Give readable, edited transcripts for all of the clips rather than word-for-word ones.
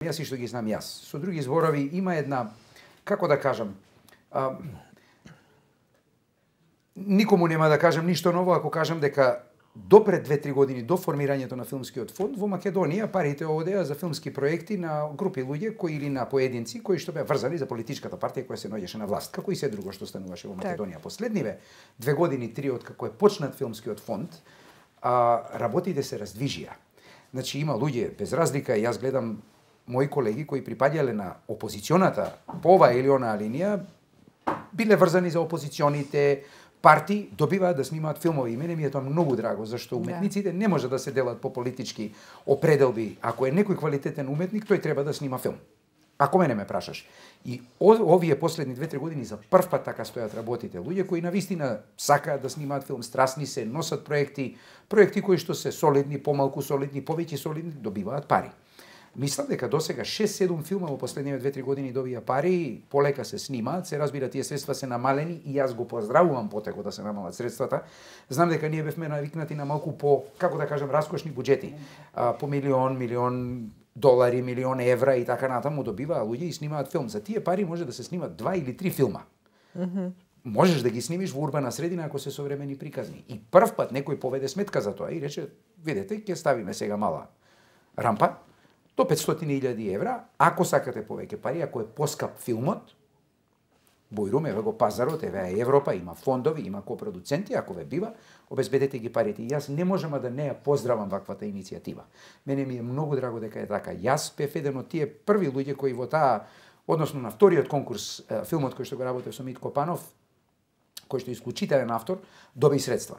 Јас и што ги знам јас. Со други зборови, има една, како да кажам, никому нема да кажам ништо ново ако кажам дека до пред 2-3 години, до формирањето на филмскиот фонд, во Македонија парите одеа за филмски проекти на групи луѓе кои или на поединци кои што беа врзани за политичката партија која се наоѓаше на власт, како и се друго што стануваше во Македонија. Последниве 2 години, 3 од како е почнат филмскиот фонд, работите се раздвижија. Значи има луѓе без разлика, јас гледам мои колеги кои припаѓале на опозиционата по оваа или онаа линија, биле врзани за опозиционите партии, добиваат да снимаат филмови. И мене ми е тоа многу драго, зашто уметниците не може да се делат по политички определби. Ако е некој квалитетен уметник, тој треба да снима филм. Ако мене ме прашаш. И овие последни 2-3 години за прв пат така стојат работите. Луѓе кои навистина сакаат да снимаат филм, страстни се, носат проекти кои што се солидни, помалку солидни, повеќе солидни, добиваат пари. Мислам дека досега 6-7 филма во последниве 2-3 години добија пари, полека се снимаат, се разбира тие средства се намалени и јас го поздравувам потеко да се намалат средствата. Знам дека ние бевме навикнати на малку по, како да кажам, раскошни буџети. По милион долари, милион евра и така натаму добиваа луѓе и снимаат филм. За тие пари може да се снимат 2 или 3 филма. Можеш да ги снимиш во урбана средина ако се современи приказни. И прв пат некој поведе сметка за тоа и рече, видете, ќе ставиме сега мала рампа, до 500.000 евра, ако сакате повеќе пари, ако е поскап филмот, бојрум, еве го пазарот, еве е Европа, има фондови, има копродуценти, ако ве бива, обезбедете ги парите. И јас не можам да не ја поздравам ваквата иницијатива. Мене ми е многу драго дека е така. Јас бев еден од тие први луѓе кои во таа, односно на вториот конкурс, филмот кој што го работев со Митко Панов, кој што е исклучителен автор, доби средства.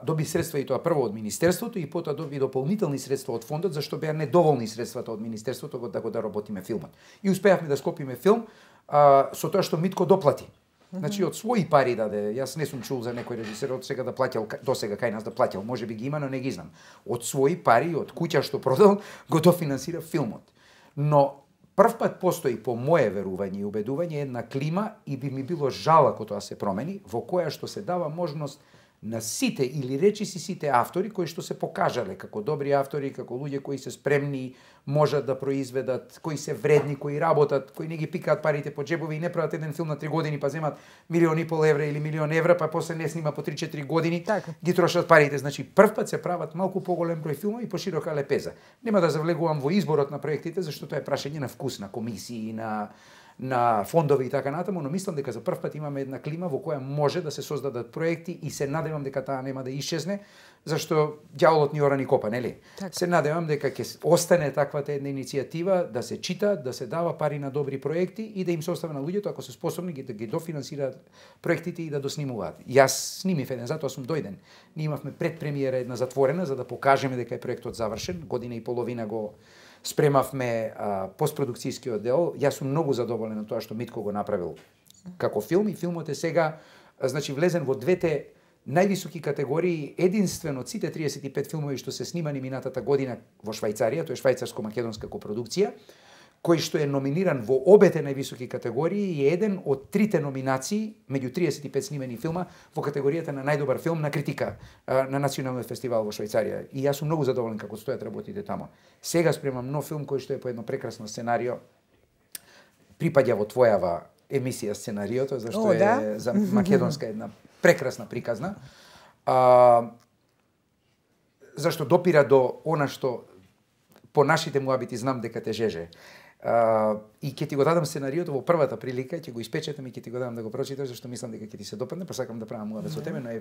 Доби средства и тоа прво од Министерството и потоа доби дополнителни средства од фондот, зашто беа недоволни средствата од Министерството да го работиме филмот. И успеавме да скопиме филм со тоа што Митко доплати. Значи од своји пари даде. Јас не сум чул за некој режисер од сега да плаќал досега кај нас да плаќал. Можеби ги има, но не ги знам. Од своји пари, од куќа што продал, го дофинансира филмот. Но прв пат постои по мое верување и убедување една клима и би ми било жал ако тоа се промени, во која што се дава можност на сите или речиси сите автори кои што се покажале како добри автори, како луѓе кои се спремни, можат да произведат, кои се вредни, кои работат, кои не ги пикаат парите по џебови и не прават еден филм на 3 години па земат 1,5 милион евра или 1 милион евра, па после не снима по 3-4 години, ги трошат парите. Значи прв пат се прават малку поголем број филмови по широка лепеза. Нема да завлегувам во изборот на проектите, зашто тоа е прашање на вкус, на комисии, на фондови и така натаму, но мислам дека за прв пат имаме една клима во која може да се создадат проекти и се надевам дека таа нема да исчезне, зашто ѓаволот ни ора ни копа, нели? Се надевам дека ќе остане таквата една иницијатива да се чита, да се дава пари на добри проекти и да им се остави на луѓето ако се способни да ги дофинансираат проектите и да доснимуваат. Јас снимив еден, затоа сум дојден. Ние имавме предпремиера една затворена за да покажеме дека е проектот завршен, година и половина го спремавме постпродукцијскиот дел. Јас сум многу задоволен на тоа што Митко го направил како филм и филмот е сега значи влезен во двете највисоки категории, единствено од сите 35 филмови што се снимани минатата година во Швајцарија, тоа е швајцарско-македонска копродукција, кој што е номиниран во обете највисоки категории и е еден од трите номинации меѓу 35 снимени филма во категоријата на најдобар филм на критика на националниот фестивал во Швајцарија. И јас сум многу задоволен како стојат работите тамо. Сега спремам нов филм кој што е по едно прекрасно сценарио. Припаѓа во твојава емисија сценариото, зашто е за македонска една прекрасна приказна. Зашто допира до она што по нашите муабити знам дека те жеже. И ќе ти го дадам сценариото во првата прилика, ќе го испечетам и ќе ти го дадам да го прочиташ, зашто мислам дека ќе ти се допадне, па сакам да правам муабет со тебе, но е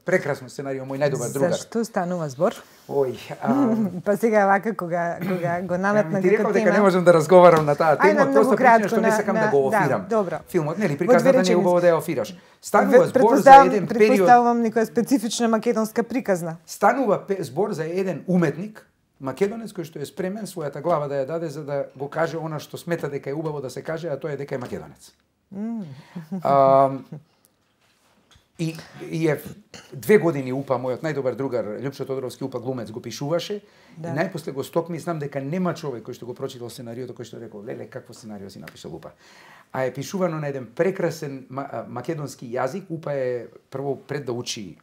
прекрасно сценарио, мој најдобар другар. Зашто станува збор? Ој, па сега вака кога го наметна ти реков дека не можам да разговарам на таа тема, просто причина што не сакам да го офирам. Добро. Филмот, нели, приказната не е убаво да ја офираш. Станува збор за еден период. Претпоставувам некоја специфична македонска приказна. Станува збор за еден уметник, македонец кој што е спремен својата глава да ја даде за да го каже она што смета дека е убаво да се каже, а тоа е дека е македонец. И е 2 години упа мојот најдобар другар Лјупчо Тодоровски упа глумец го пишуваше и најпосле го стокми, знам дека нема човек кој што го прочитал сценариото кој што рекол леле какво сценарио си напишал упа. А е пишувано на еден прекрасен македонски јазик, упа е прво пред да учи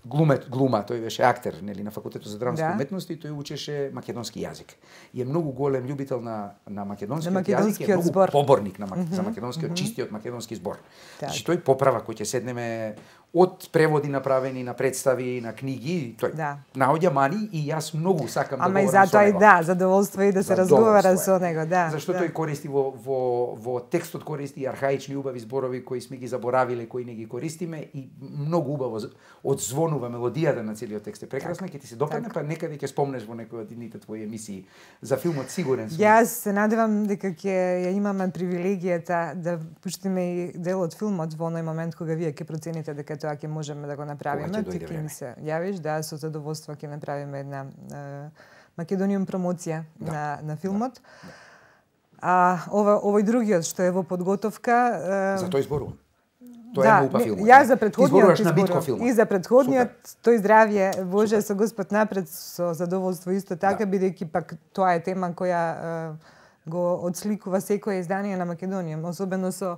глума, тој беше актер, нели, на факултетот за драмски Да. уметности, тој учеше македонски јазик. И е многу голем љубител на македонскиот јазик, е македонскиот многу збор. поборник за македонскиот, чистиот македонски збор. Так. Значи тој поправа кој ќе седнеме од преводи направени на представи, на книги, тој Да. наоѓа мани и јас многу сакам да Ама и говорам со затоа и него. да, задоволство и да се разговара Задоволство е. со него, да. Зашто да. тој користи во текстот користи архаични убави зборови кои сме ги заборавиле, кои не ги користиме и многу убаво одзвонува мелодијата на целиот текст е прекрасна, ќе ти се допадне, па некаде ќе спомнеш во некој од идните твои емисии за филмот, сигурен сум. Јас се надевам дека ќе ја имаме привилегијата да пуштиме и дел од филмот во оној момент кога вие ќе процените дека тоа ќе можеме да го направиме. Кога ќе дојде Ти ќе време. ми се јавиш, да, со задоволство ќе направиме една Македониум промоција на филмот. Овој другиот што е во подготовка, За тој зборувам. Тоа да, е МУПА филмот. Ја за претходниот изборуваш на Битко филмот. И за претходниот, тој здравје, Боже, со Господ напред, со задоволство исто така, бидејќи пак тоа е тема која го отсликува секое издание на Македонија, особено со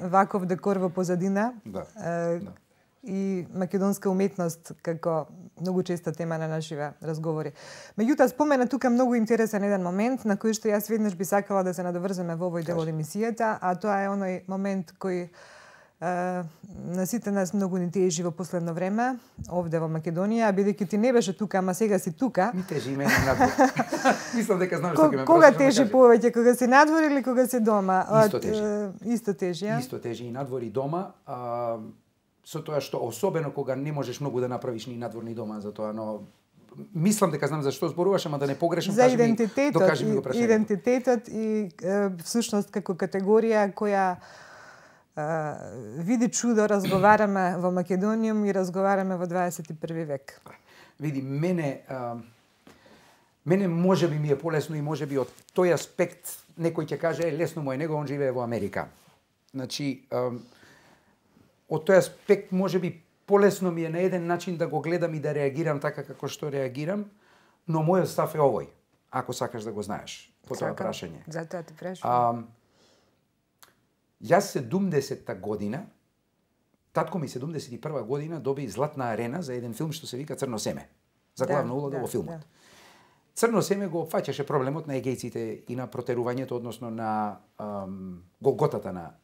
ваков декор во позадина. Да. И македонска уметност како многу честа тема на нашиве разговори. Меѓутоа спомена тука многу интересен еден момент на кој што јас веднаш би сакала да се надоврземе во овој дел од емисијата, а тоа е оној момент кој на сите нас многу ни тежи во последно време овде во Македонија, бидејќи ти не беше тука, ама сега си тука. Ми тежи мене надвор. Мислам дека знам што ќе ме Кога прашаш, тежи повеќе, кога си надвор или кога си дома? Исто тежи. Исто тежи, ја? Исто тежи и надвор и дома, со тоа што особено кога не можеш многу да направиш ни надвор ни дома за тоа, но мислам дека знам за што зборуваш, ама да не погрешам, за кажи ми, идентитетот, докажи ми го прашањето. идентитетот и всушност како категорија која види чудо, разговараме во Македониум и разговараме во 21 век. Види, мене можеби ми е полесно и можеби од тој аспект некој ќе каже лесно му е него, он живее во Америка. Значи, од тој аспект можеби полесно ми е на еден начин да го гледам и да реагирам така како што реагирам, но мојот став е овој, ако сакаш да го знаеш по тоа прашање. Затоа те прашувам. Јас 70-та година, татко ми 71 година доби златна арена за еден филм што се вика Црно семе. За главна улога во филмот. Црно семе го опфаќаше проблемот на егејците и на протерувањето, односно на голготата на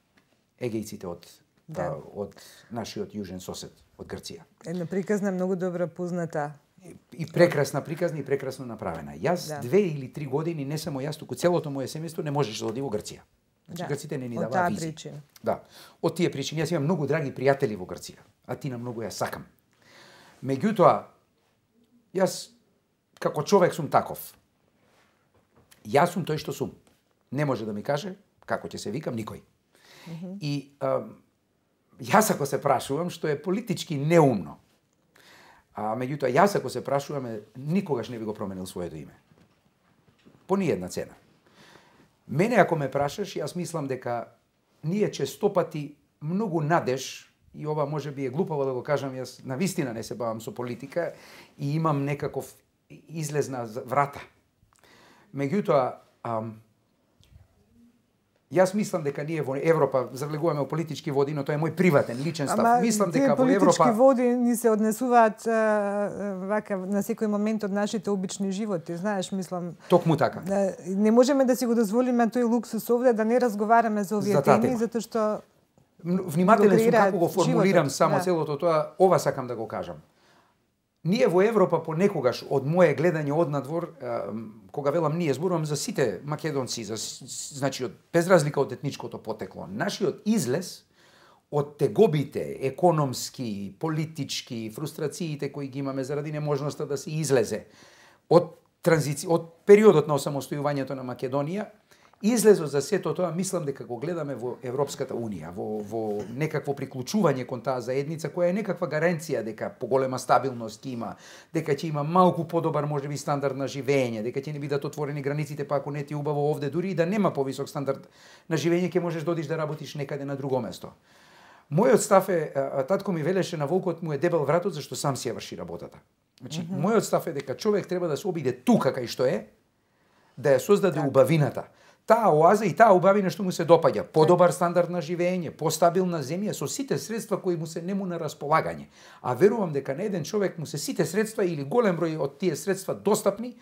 егејците од нашиот јужен сосед, од Грција. Една приказна многу добро позната. И прекрасна приказна и прекрасно направена. Јас 2 или 3 години, не само јас, туку целото моје семејство не можеше да оди во Грција. Значи грците не ни даваа визи. Причина. Да. Од тие причини јас имам многу драги пријатели во Грција, а ти на многу ја сакам. Меѓутоа, јас како човек сум таков. Јас сум тој што сум. Не може да ми каже како ќе се викам никој. И јас ако се прашувам, што е политички неумно, меѓутоа јас ако се прашуваме, никогаш не би го променил своето име. По ниједна цена. Мене ако ме прашаш, јас мислам дека ние честопати многу надеж, и ова може би е глупаво да го кажам, јас навистина не се бавам со политика и имам некаков излезна врата. Меѓутоа, јас мислам дека ние во Европа завлегуваме во политички води, но тоа е мој приватен, личен став. Мислам дека во Европа политички води ни се однесуваат вака на секој момент од нашите обични животи, знаеш, мислам. Токму така. Не можеме да си го дозволиме тој луксус овде да не разговараме за овие теми, затоа што внимателен сум како го формулирам животот, само целото тоа, ова сакам да го кажам. Ние во Европа понекогаш од моје гледање однадвор, кога велам ние, зборувам за сите македонци, значи без разлика од етничкото потекло, нашиот излез од тегобите економски, политички, фрустрациите кои ги имаме заради неможноста да се излезе од периодот на осамостојувањето на Македонија, излезот за сето тоа, мислам дека го гледаме во Европската Унија, во некакво приклучување кон таа заедница, која е некаква гаранција дека поголема стабилност ќе има, дека ќе има малку подобар можеби стандард на живење, дека ќе не бидат отворени границите, па ако не ти убаво овде, дури и да нема повисок стандард на живење, ќе можеш да одиш да работиш некаде на друго место. Мојот став е, татко ми велеше на волкот му е дебел вратот, зашто сам си ја врши работата. Значи, мојот став е дека човек треба да се обиде тука кај што е, да ја создаде убавината. таа оаза и таа убавина што му се допаѓа, подобар стандард на живење, постабилна земја со сите средства кои му се нему на располагање. А верувам дека на еден човек му се сите средства или голем број од тие средства достапни